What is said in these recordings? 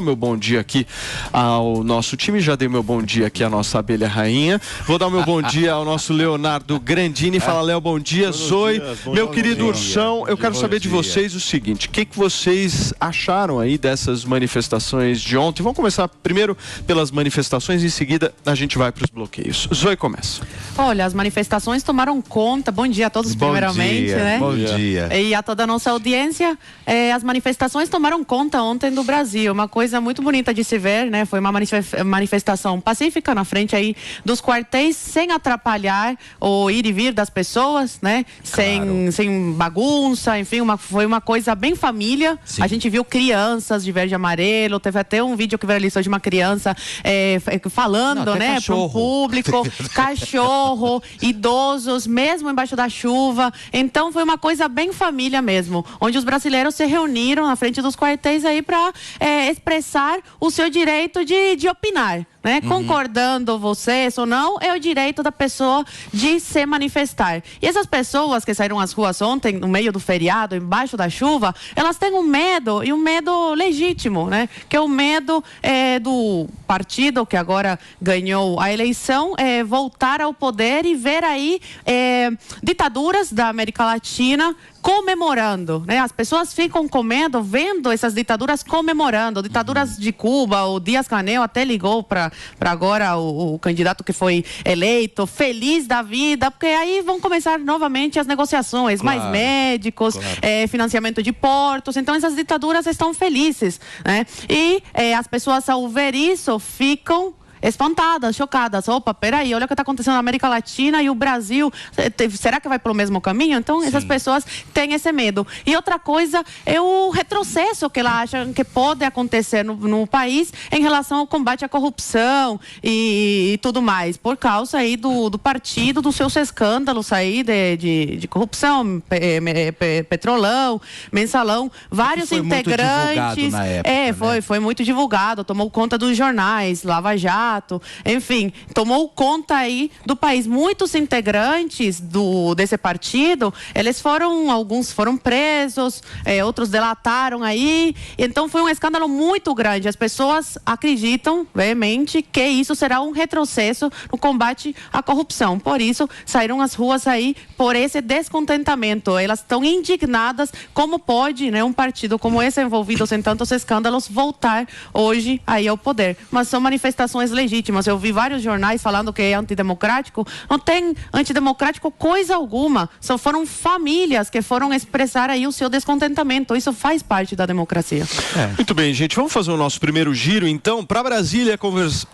Meu bom dia aqui ao nosso time, já dei meu bom dia aqui à nossa abelha rainha. Vou dar o meu bom dia ao nosso Leonardo Grandini. Fala, Léo, bom dia. Zoe, meu querido Ursão, eu quero saber de vocês o seguinte: o que vocês acharam aí dessas manifestações de ontem? Vamos começar primeiro pelas manifestações, em seguida a gente vai para os bloqueios. Zoe, começa. Olha, as manifestações tomaram conta. Bom dia a todos, primeiramente, né? Bom dia. E a toda a nossa audiência. As manifestações tomaram conta ontem do Brasil. Uma coisa muito bonita de se ver, né? Foi uma manifestação pacífica na frente aí dos quartéis, sem atrapalhar o ir e vir das pessoas, né? Claro. Sem bagunça, enfim, foi uma coisa bem família. Sim. A gente viu crianças de verde e amarelo, teve até um vídeo que viralizou de uma criança falando, né? Para o público, cachorro, idosos, mesmo embaixo da chuva. Então foi uma coisa bem família mesmo, onde os brasileiros se reuniram na frente dos quartéis aí para expressar o seu direito de opinar, né? Concordando vocês ou não, é o direito da pessoa de se manifestar. E essas pessoas que saíram às ruas ontem, no meio do feriado, embaixo da chuva, elas têm um medo, e um medo legítimo, né? Que é o medo do partido que agora ganhou a eleição, voltar ao poder e ver aí ditaduras da América Latina comemorando, né? As pessoas ficam com medo vendo essas ditaduras comemorando. Ditaduras de Cuba, o Díaz-Canel até ligou para agora o candidato que foi eleito, feliz da vida, porque aí vão começar novamente as negociações, claro, mais médicos, claro, financiamento de portos. Então essas ditaduras estão felizes, né? E as pessoas, ao ver isso, ficam espantadas, chocadas. Opa, peraí, olha o que está acontecendo na América Latina e o Brasil, será que vai pelo mesmo caminho? Então, essas pessoas têm esse medo. E outra coisa é o retrocesso que elas acham que pode acontecer no país em relação ao combate à corrupção e tudo mais, por causa aí do partido, dos seus escândalos aí de corrupção, Petrolão, Mensalão, vários integrantes. Na época, foi muito divulgado, tomou conta dos jornais, Lava Jato, enfim, tomou conta aí do país. Muitos integrantes desse partido, alguns foram presos, outros delataram aí. Então foi um escândalo muito grande. As pessoas acreditam veemente que isso será um retrocesso no combate à corrupção. Por isso, saíram às ruas aí por esse descontentamento. Elas estão indignadas. Como pode, né, um partido como esse, envolvido em tantos escândalos, voltar hoje aí ao poder? Mas são manifestações legítimas. Eu vi vários jornais falando que é antidemocrático. Não tem antidemocrático coisa alguma. Só foram famílias que foram expressar aí o seu descontentamento. Isso faz parte da democracia. Muito bem, gente. Vamos fazer o nosso primeiro giro, então, para Brasília,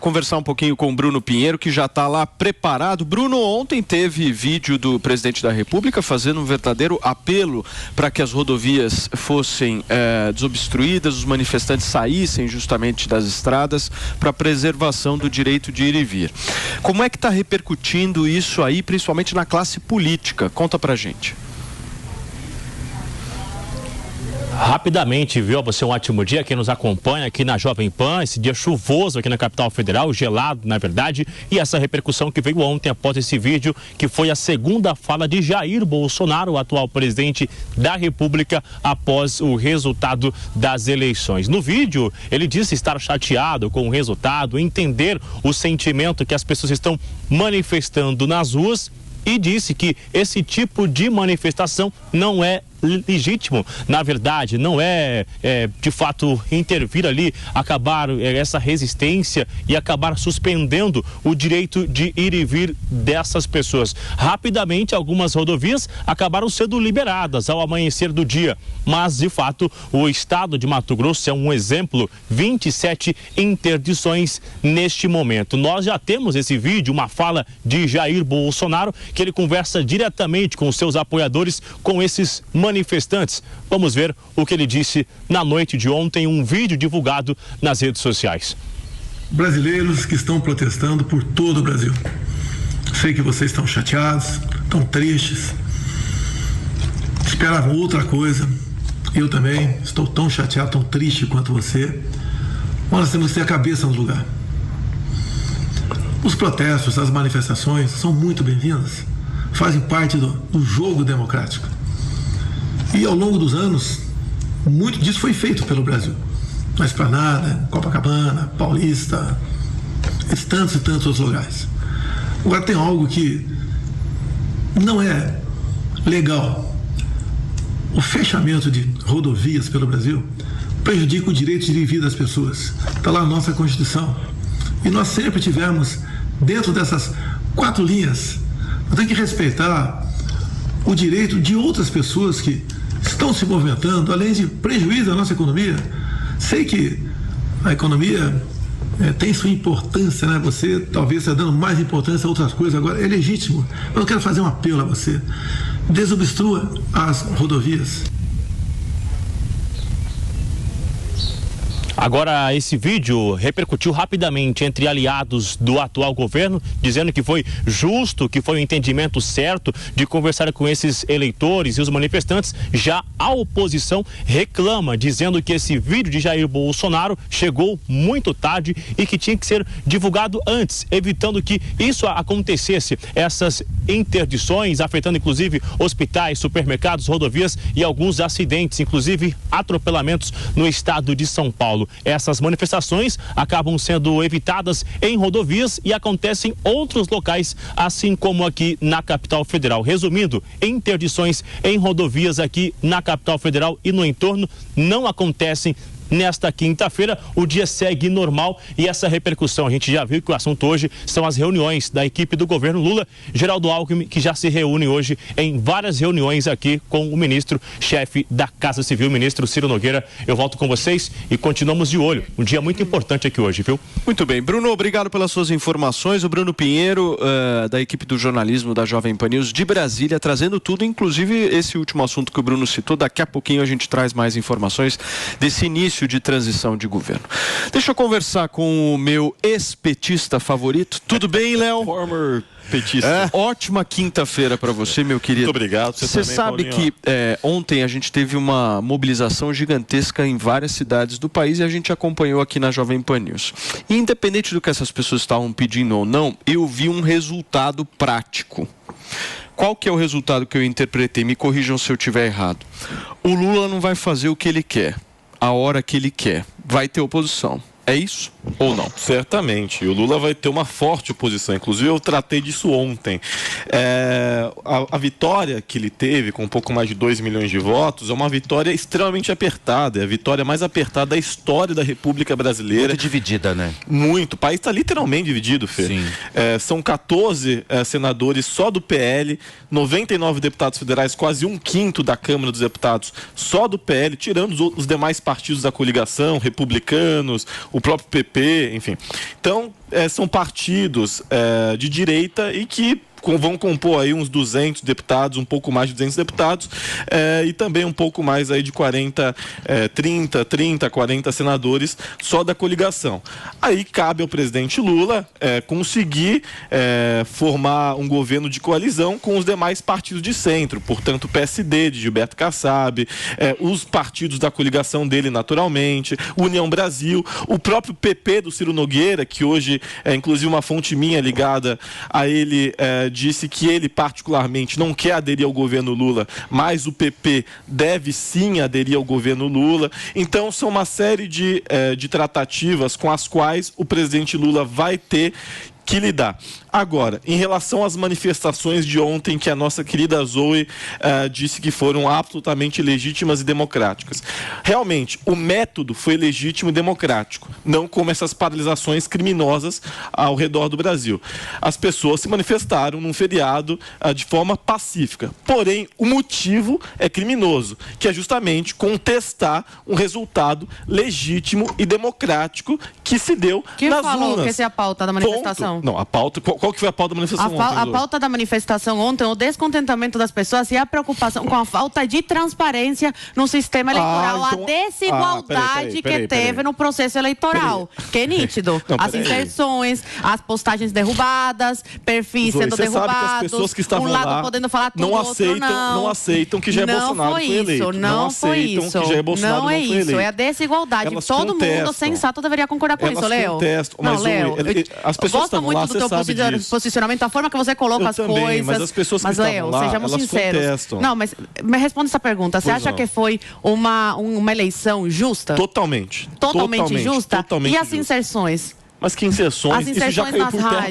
conversar um pouquinho com o Bruno Pinheiro, que já está lá preparado. Bruno, ontem teve vídeo do presidente da República fazendo um verdadeiro apelo para que as rodovias fossem desobstruídas, os manifestantes saíssem justamente das estradas para a preservação do direito de ir e vir. Como é que está repercutindo isso aí, principalmente na classe política? Conta pra gente. Rapidamente, viu? Você um ótimo dia. Quem nos acompanha aqui na Jovem Pan, esse dia chuvoso aqui na capital federal, gelado, na verdade, e essa repercussão que veio ontem após esse vídeo, que foi a segunda fala de Jair Bolsonaro, o atual presidente da República, após o resultado das eleições. No vídeo, ele disse estar chateado com o resultado, entender o sentimento que as pessoas estão manifestando nas ruas, e disse que esse tipo de manifestação não é legítimo, na verdade, não é de fato intervir ali, acabar essa resistência e acabar suspendendo o direito de ir e vir dessas pessoas. Rapidamente, algumas rodovias acabaram sendo liberadas ao amanhecer do dia, mas de fato o estado de Mato Grosso é um exemplo, 27 interdições neste momento. Nós já temos esse vídeo, uma fala de Jair Bolsonaro, que ele conversa diretamente com seus apoiadores, com esses manifestantes. Vamos ver o que ele disse na noite de ontem, um vídeo divulgado nas redes sociais. Brasileiros que estão protestando por todo o Brasil. Sei que vocês estão chateados, estão tristes, esperavam outra coisa. Eu também estou tão chateado, tão triste quanto você. Mas nós temos que ter a cabeça no lugar. Os protestos, as manifestações são muito bem-vindas, fazem parte do jogo democrático. E ao longo dos anos, muito disso foi feito pelo Brasil. na Esplanada, Copacabana, Paulista, e tantos outros lugares. Agora tem algo que não é legal. O fechamento de rodovias pelo Brasil prejudica o direito de vida das pessoas. Está lá na nossa Constituição. E nós sempre tivemos, dentro dessas 4 linhas, nós temos que respeitar o direito de outras pessoas que estão se movimentando, além de prejuízo à nossa economia. Sei que a economia tem sua importância, né? Você talvez está dando mais importância a outras coisas agora, é legítimo. Mas eu quero fazer um apelo a você. Desobstrua as rodovias. Agora, esse vídeo repercutiu rapidamente entre aliados do atual governo, dizendo que foi justo, que foi o entendimento certo de conversar com esses eleitores e os manifestantes. Já a oposição reclama, dizendo que esse vídeo de Jair Bolsonaro chegou muito tarde e que tinha que ser divulgado antes, evitando que isso acontecesse, essas interdições, afetando inclusive hospitais, supermercados, rodovias e alguns acidentes, inclusive atropelamentos no estado de São Paulo. Essas manifestações acabam sendo evitadas em rodovias e acontecem em outros locais, assim como aqui na capital federal. Resumindo, interdições em rodovias aqui na capital federal e no entorno não acontecem. Nesta quinta-feira, o dia segue normal e essa repercussão, a gente já viu que o assunto hoje são as reuniões da equipe do governo Lula, Geraldo Alckmin, que já se reúne hoje em várias reuniões aqui com o ministro-chefe da Casa Civil, ministro Ciro Nogueira. Eu volto com vocês e continuamos de olho. Um dia muito importante aqui hoje, viu? Muito bem. Bruno, obrigado pelas suas informações. O Bruno Pinheiro, da equipe do jornalismo da Jovem Pan News de Brasília, trazendo tudo, inclusive esse último assunto que o Bruno citou. Daqui a pouquinho a gente traz mais informações desse início de transição de governo. Deixa eu conversar com o meu ex-petista favorito. Tudo bem, Léo? Former petista. Ótima quinta-feira para você, meu querido. Muito obrigado. Você sabe que ontem a gente teve uma mobilização gigantesca em várias cidades do país e a gente acompanhou aqui na Jovem Pan News. E independente do que essas pessoas estavam pedindo ou não, eu vi um resultado prático. Qual que é o resultado que eu interpretei? Me corrijam se eu estiver errado. O Lula não vai fazer o que ele quer, a hora que ele quer. Vai ter oposição. É isso ou não? Certamente. O Lula vai ter uma forte oposição. Inclusive, eu tratei disso ontem. A vitória que ele teve, com um pouco mais de 2 milhões de votos, é uma vitória extremamente apertada. É a vitória mais apertada da história da República Brasileira. Muito dividida, né? Muito. O país está literalmente dividido, Fê. Sim. São 14 senadores só do PL, 99 deputados federais, quase 1/5 da Câmara dos Deputados só do PL, tirando os demais partidos da coligação, republicanos, o próprio PP, enfim. Então, são partidos de direita e que vão compor aí uns 200 deputados, um pouco mais de 200 deputados, e também um pouco mais aí de 40 senadores só da coligação. Aí cabe ao presidente Lula conseguir formar um governo de coalizão com os demais partidos de centro, portanto o PSD de Gilberto Kassab, os partidos da coligação dele naturalmente, União Brasil, o próprio PP do Ciro Nogueira, que hoje inclusive uma fonte minha ligada a ele disse que ele particularmente não quer aderir ao governo Lula, mas o PP deve sim aderir ao governo Lula. Então são uma série de tratativas com as quais o presidente Lula vai ter que lidar. Agora, em relação às manifestações de ontem, que a nossa querida Zoe disse que foram absolutamente legítimas e democráticas. Realmente, o método foi legítimo e democrático, não como essas paralisações criminosas ao redor do Brasil. As pessoas se manifestaram num feriado de forma pacífica. Porém, o motivo é criminoso, que é justamente contestar um resultado legítimo e democrático que se deu Quem nas falou urnas. que essa é a pauta da manifestação? Não, a pauta... Qual que foi a pauta da manifestação ontem? A pauta da manifestação ontem, o descontentamento das pessoas e a preocupação com a falta de transparência no sistema eleitoral, então... a desigualdade que teve no processo eleitoral, que é nítido. Não, as inserções, as postagens derrubadas, perfis sendo derrubados, sabe que as pessoas que estavam um lado lá podendo falar tudo, não aceitam que Jair Bolsonaro foi eleito. Não foi isso. Que Jair Bolsonaro não é não foi isso, eleito. é a desigualdade. Elas Todo contestam. mundo sensato deveria concordar com isso, Léo. Contestam, mas Léo, as pessoas gosto muito lá, do teu posicionamento, a forma que você coloca as também, coisas. Mas as pessoas que estavam lá, sejamos elas sinceros. contestam. Não, mas me responde essa pergunta. Você acha que foi uma eleição justa? Totalmente justa? Totalmente e as justa. inserções? Mas que inserções? Isso já caiu por terra.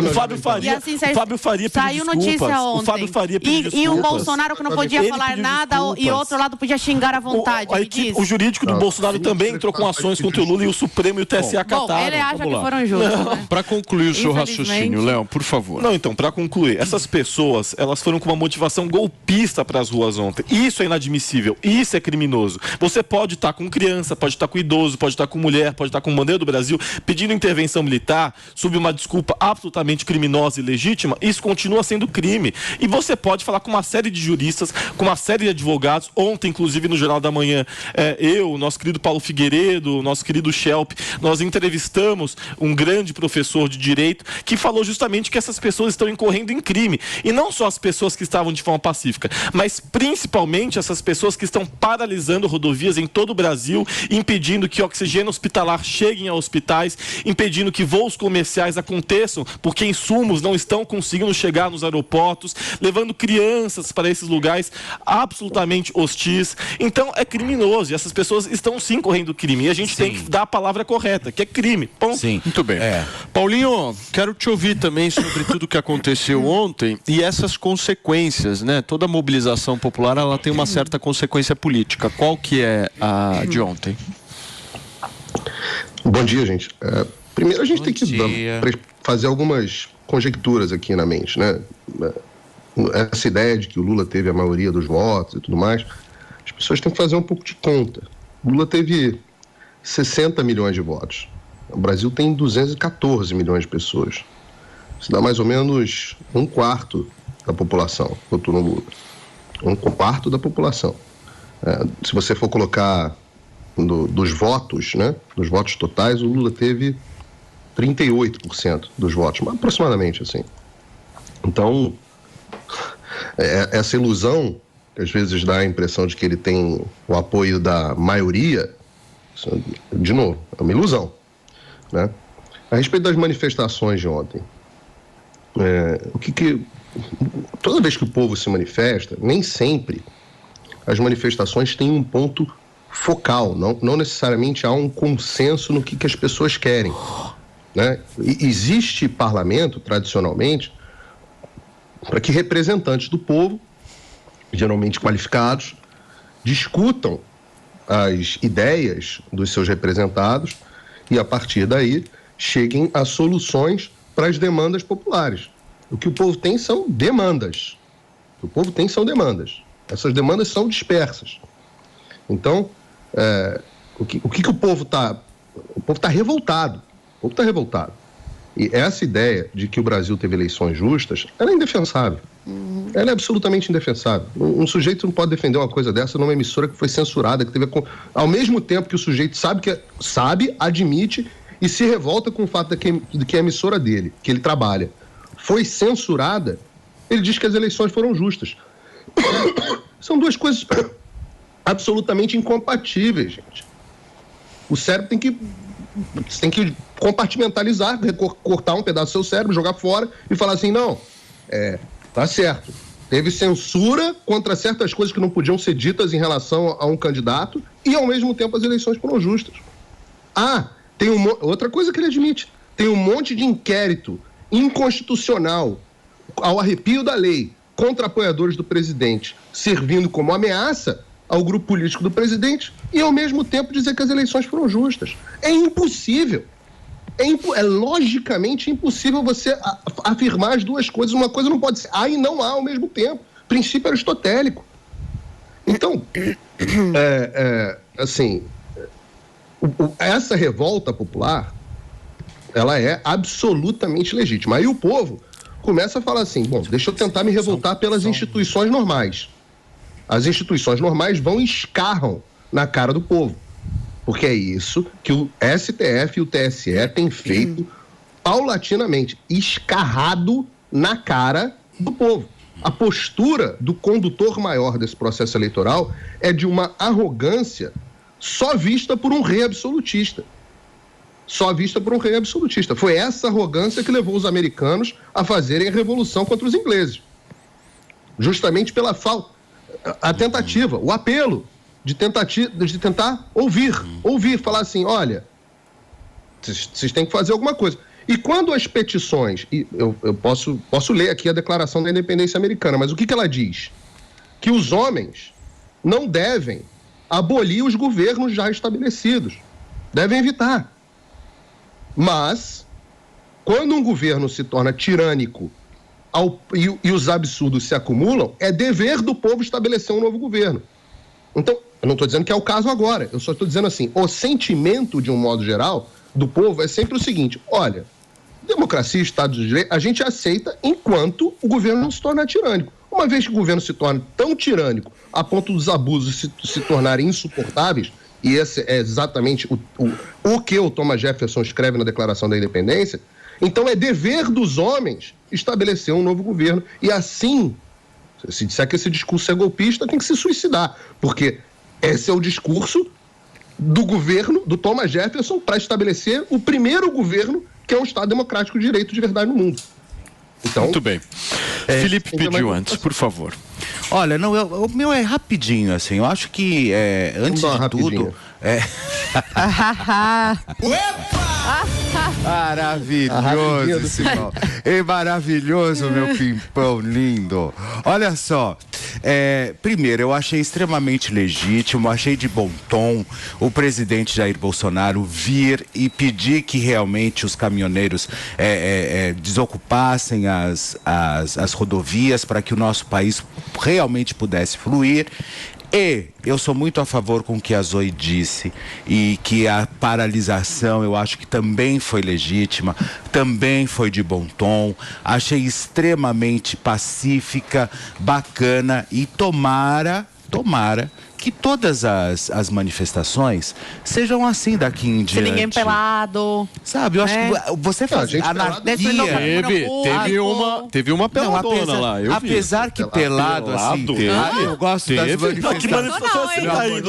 O Fábio Faria pediu saiu notícia ontem. O Fábio Faria pediu desculpas. E o Bolsonaro que não podia falar nada e o outro lado podia xingar à vontade. O jurídico do Bolsonaro também entrou com ações contra o Lula e o Supremo e o TSE acataram. Ele acha que foram justos. Né? Para concluir o seu raciocínio, Léo, por favor. Não, então, para concluir, essas pessoas, elas foram com uma motivação golpista para as ruas ontem. Isso é inadmissível, isso é criminoso. Você pode estar com criança, pode estar com idoso, pode estar com mulher, pode estar com bandeira do Brasil, pedindo intervenção militar, sob uma desculpa absolutamente criminosa e legítima, isso continua sendo crime. E você pode falar com uma série de juristas, com uma série de advogados. Ontem, inclusive, no Jornal da Manhã, o nosso querido Paulo Figueiredo, o nosso querido Schelp, nós entrevistamos um grande professor de direito que falou justamente que essas pessoas estão incorrendo em crime. E não só as pessoas que estavam de forma pacífica, mas principalmente essas pessoas que estão paralisando rodovias em todo o Brasil, impedindo que oxigênio hospitalar chegue a hospitais, impedindo que voos comerciais aconteçam, porque insumos não estão conseguindo chegar nos aeroportos, levando crianças para esses lugares absolutamente hostis. Então é criminoso e essas pessoas estão sim correndo crime. E a gente tem que dar a palavra correta, que é crime. Ponto. Sim. Muito bem. Paulinho, quero te ouvir também sobre tudo que aconteceu ontem e essas consequências, né? Toda mobilização popular, ela tem uma certa consequência política. Qual que é a de ontem? Bom dia, gente. Primeiro a gente tem que fazer algumas conjecturas aqui na mente, né? Essa ideia de que o Lula teve a maioria dos votos e tudo mais, as pessoas têm que fazer um pouco de conta. O Lula teve 60 milhões de votos. O Brasil tem 214 milhões de pessoas. Isso dá mais ou menos 1/4 da população votou no Lula. 1/4 da população. Se você for colocar dos votos, né? Dos votos totais, o Lula teve 38% dos votos, aproximadamente assim. Então, essa ilusão, que às vezes dá a impressão de que ele tem o apoio da maioria, de novo, é uma ilusão, né? A respeito das manifestações de ontem, toda vez que o povo se manifesta, nem sempre as manifestações têm um ponto focal, não necessariamente há um consenso no que as pessoas querem, né? Existe parlamento, tradicionalmente, para que representantes do povo, geralmente qualificados, discutam as ideias dos seus representados e, a partir daí, cheguem a soluções para as demandas populares. O que o povo tem são demandas. Essas demandas são dispersas. Então, o que o povo está... O povo está revoltado. E essa ideia de que o Brasil teve eleições justas, ela é indefensável. Ela é absolutamente indefensável. Um sujeito não pode defender uma coisa dessa numa emissora que foi censurada, que teve... Ao mesmo tempo que o sujeito sabe, admite e se revolta com o fato de que a emissora dele, que ele trabalha, foi censurada, ele diz que as eleições foram justas. São duas coisas absolutamente incompatíveis, gente. O cérebro tem que compartimentalizar, cortar um pedaço do seu cérebro, jogar fora e falar assim, não, tá certo. Teve censura contra certas coisas que não podiam ser ditas em relação a um candidato e, ao mesmo tempo, as eleições foram justas. Tem outra coisa que ele admite. Tem um monte de inquérito inconstitucional ao arrepio da lei contra apoiadores do presidente, servindo como ameaça ao grupo político do presidente e, ao mesmo tempo, dizer que as eleições foram justas. É impossível. É logicamente impossível você afirmar as duas coisas. Uma coisa não pode ser há e não há ao mesmo tempo. Princípio aristotélico. Então, essa revolta popular, ela é absolutamente legítima. Aí o povo começa a falar assim, bom, deixa eu tentar me revoltar pelas instituições normais. As instituições normais vão e escarram na cara do povo. Porque é isso que o STF e o TSE têm feito paulatinamente, escarrado na cara do povo. A postura do condutor maior desse processo eleitoral é de uma arrogância só vista por um rei absolutista. só vista por um rei absolutista. Foi essa arrogância que levou os americanos a fazerem a revolução contra os ingleses. Justamente pela falta, a tentativa, o apelo de tentar ouvir, falar assim, olha, vocês têm que fazer alguma coisa. E quando as petições, e eu posso ler aqui a Declaração da Independência Americana, mas o que ela diz? Que os homens não devem abolir os governos já estabelecidos, devem evitar. Mas, quando um governo se torna tirânico e os absurdos se acumulam, é dever do povo estabelecer um novo governo. Então, eu não estou dizendo que é o caso agora, eu só estou dizendo assim, o sentimento, de um modo geral, do povo é sempre o seguinte, olha, democracia e Estado de Direito, a gente aceita enquanto o governo não se torna tirânico. Uma vez que o governo se torna tão tirânico a ponto dos abusos se tornarem insuportáveis, e esse é exatamente o que o Thomas Jefferson escreve na Declaração da Independência, então é dever dos homens estabelecer um novo governo. E assim, se disser que esse discurso é golpista, tem que se suicidar, porque esse é o discurso do governo, do Thomas Jefferson, para estabelecer o primeiro governo que é um Estado democrático de direito de verdade no mundo. Então, muito bem. Felipe pediu antes, por favor. Olha, não, o meu é rapidinho, assim. Eu acho que, antes de tudo... Maravilhoso, Simão. Maravilhoso, meu pimpão lindo. Olha só, primeiro, eu achei extremamente legítimo, achei de bom tom o presidente Jair Bolsonaro vir e pedir que realmente os caminhoneiros desocupassem as rodovias para que o nosso país realmente pudesse fluir. E eu sou muito a favor com o que a Zoe disse, e que a paralisação eu acho que também foi legítima, também foi de bom tom, achei extremamente pacífica, bacana, e tomara que todas as manifestações sejam assim daqui em diante. Se ninguém pelado. Sabe, eu acho que você faz anarquia. Teve uma peladona lá, eu vi. Apesar que pelado, assim, eu gosto das manifestações.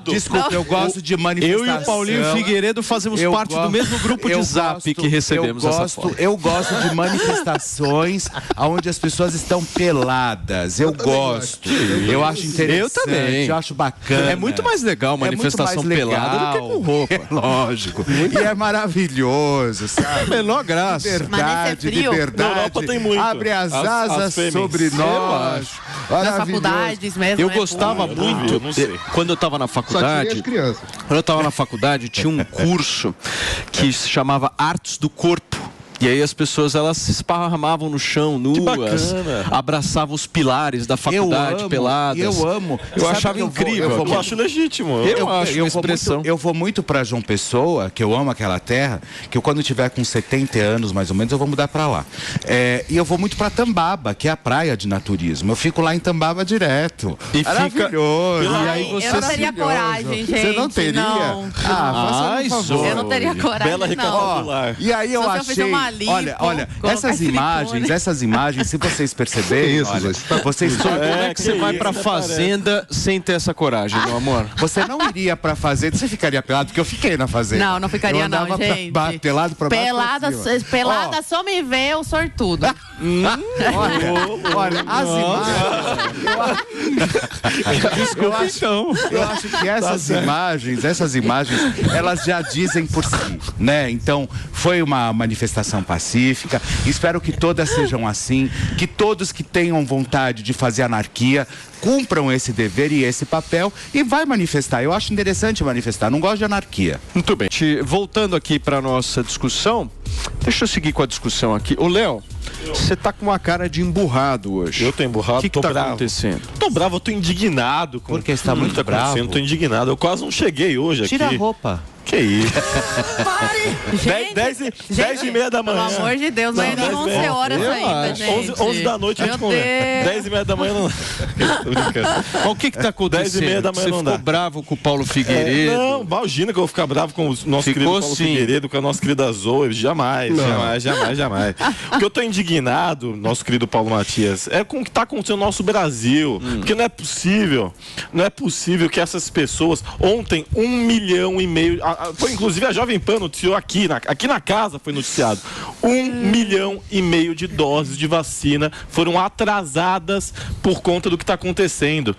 Desculpa, eu gosto de manifestação. Eu e o Paulinho Figueiredo fazemos parte do mesmo grupo de zap que recebemos essa foto. Eu gosto de manifestações onde as pessoas estão peladas. Eu gosto. Eu acho interessante. Eu também. Eu acho bacana. É muito mais legal manifestação pelada do que com roupa. É lógico. E é maravilhoso, sabe? Menor graça. Liberdade. Na Europa tem muito. Abre as asas sobre nós. Nas faculdades mesmo. Eu gostava muito. Quando eu estava na faculdade. Quando eu estava na faculdade, tinha um curso que se chamava Artes do Corpo. E aí as pessoas, elas se esparramavam no chão, nuas, abraçavam os pilares da faculdade peladas. Eu achava incrível. Eu acho legítimo. Eu acho uma expressão. Eu vou muito pra João Pessoa, que eu amo aquela terra, que eu quando tiver com 70 anos, mais ou menos, eu vou mudar pra lá. E eu vou muito pra Tambaba, que é a praia de naturismo. Eu fico lá em Tambaba direto. E maravilhoso. E aí você... Eu não teria coragem, gente. Você não teria? Não. Faça um favor. Eu não teria coragem, Bela recapitular. E aí eu achei... Olha, essas imagens, se vocês perceberem, vocês como é que você vai pra fazenda sem ter essa coragem, meu amor? Você não iria pra fazenda, você ficaria pelado, porque eu fiquei na fazenda. Não ficaria não, gente. Pelado pra baixo. Pelada só me vê o sortudo. Olha, as imagens... Desculpa, então. Eu acho que essas imagens, elas já dizem por si, né? Então, foi uma manifestação pacífica. Espero que todas sejam assim, que todos que tenham vontade de fazer anarquia cumpram esse dever e esse papel e vai manifestar. Eu acho interessante manifestar, não gosto de anarquia. Muito bem. Voltando aqui para nossa discussão, deixa eu seguir com a discussão aqui. Ô, Léo, você tá com uma cara de emburrado hoje. Eu tô emburrado, O que tá acontecendo? Tô bravo, eu tô indignado. Porque você tá muito bravo. Tô indignado, eu quase não cheguei hoje aqui. Tira a roupa. Que isso? Gente, 10h30 da manhã. Pelo amor de Deus, não é nem 11 horas ainda, gente. 11 da noite a gente conversa. 10h30 da manhã não. Tô brincando. Mas o que tá acontecendo? 10h30 da manhã você não ficou dá. bravo com o Paulo Figueiredo? Não, imagina que eu vou ficar bravo com o nosso querido Paulo Figueiredo, com a nossa querida Zoe. Jamais. Porque eu tô indignado, nosso querido Paulo Matias, é com o que tá acontecendo no nosso Brasil. Porque não é possível que essas pessoas, ontem 1,5 milhão, inclusive a Jovem Pan noticiou aqui na casa foi noticiado, 1,5 milhão de doses de vacina foram atrasadas por conta do que está acontecendo.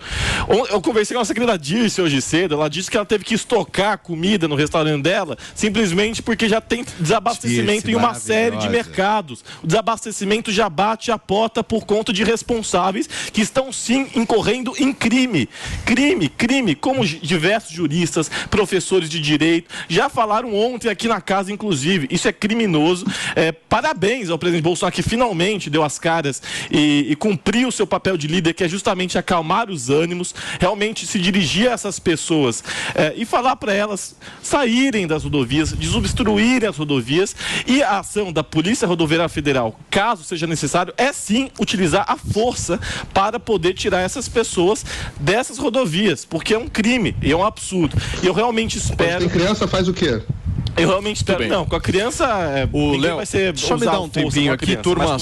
Eu conversei com a nossa querida Dirce hoje cedo, ela disse que ela teve que estocar comida no restaurante dela, simplesmente porque já tem desabastecimento em uma série de mercados. O desabastecimento já bate a porta por conta de responsáveis que estão sim incorrendo em crime, como diversos juristas, professores de direito, já falaram ontem aqui na casa, inclusive. Isso é criminoso. Parabéns ao presidente Bolsonaro, que finalmente deu as caras e cumpriu o seu papel de líder, que é justamente acalmar os ânimos, realmente se dirigir a essas pessoas e falar para elas saírem das rodovias, desobstruírem as rodovias, e a ação da Polícia Rodoviária Federal, caso seja necessário, é sim utilizar a força para poder tirar essas pessoas dessas rodovias, porque é um crime e é um absurdo. E eu realmente espero... Quando tem criança, faz o quê? Eu realmente espero... Não, com a criança... O Léo, vai ser... só me dá um tempinho aqui, turma.